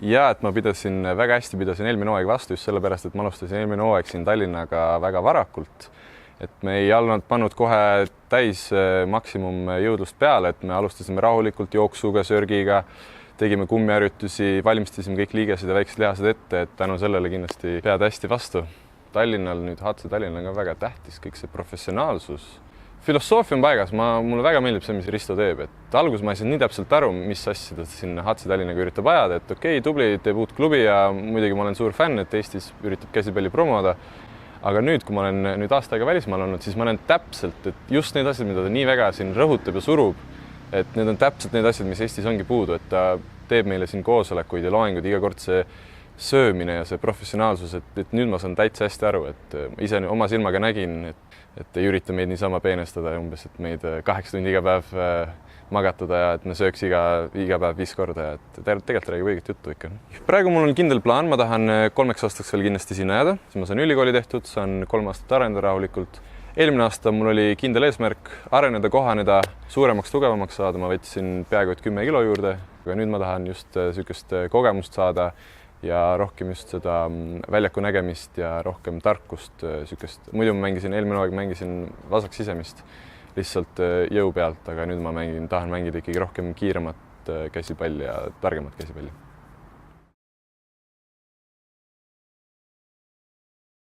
Ja et ma väga hästi pidasin eelmine hooaeg vastu just sellepärast, et ma alustasin eelmine hooaeg siin Tallinnaga väga varakult. Et me ei olnud pannud kohe täis maksimumjõudlust peale, et me alustasime rahulikult jooksuga, sörgiga, tegime kummiharjutusi, valmistasime kõik liigesed ja väiksed lihased ette, et tänu sellele kindlasti pead hästi vastu. Tallinnal nüüd HC Tallinnal on ka väga tähtis kõik see professionaalsus. Filosoofia on paigas, mulle väga meeldib see, mis Risto teeb, et alguses ma ei saanud nii täpselt aru, mis asja ta siin HC Tallinnaga üritab ajada, et okei, tubli, teeb uut klubi ja muidugi ma olen suur fänn, et Eestis üritab käsipalli promoda. Aga nüüd, kui ma olen aasta aega välismaal olnud, siis ma olen täpselt, et just need asjad, mida ta nii väga siin rõhutab ja surub, et need on täpselt need asjad, mis Eestis ongi puudu, et ta teeb meile siin koosolekuid ja loenguid, iga kord see söömine ja see professionaalsus, et nüüd ma saan täitsa hästi aru, et ise oma silmaga nägin, et ei ürita meid niisama peenestada umbes, et meid 8 tundi iga päev magatada ja et me sööks iga päev 5 korda ja et tegelikult räägib õiget juttu ikka. Praegu mul on kindel plaan, ma tahan 3 aastaks veel kindlasti sinna jääda, siis ma saan ülikooli tehtud, saan 3 aastat arendada rahulikult. Eelmine aasta mul oli kindel eesmärk areneda, kohaneda, suuremaks, tugevamaks saada, ma võtsin peaaegu 10 kilo juurde, aga nüüd ma tahan just sükest kogemust saada ja rohkem just seda väljaku nägemist ja rohkem tarkust sükest. Muidu ma eelmine aeg mängisin vasak sisemist lihtsalt jõu pealt, aga nüüd ma tahan mängida ikkagi rohkem kiiremat käsipalli ja targemat käsipalli.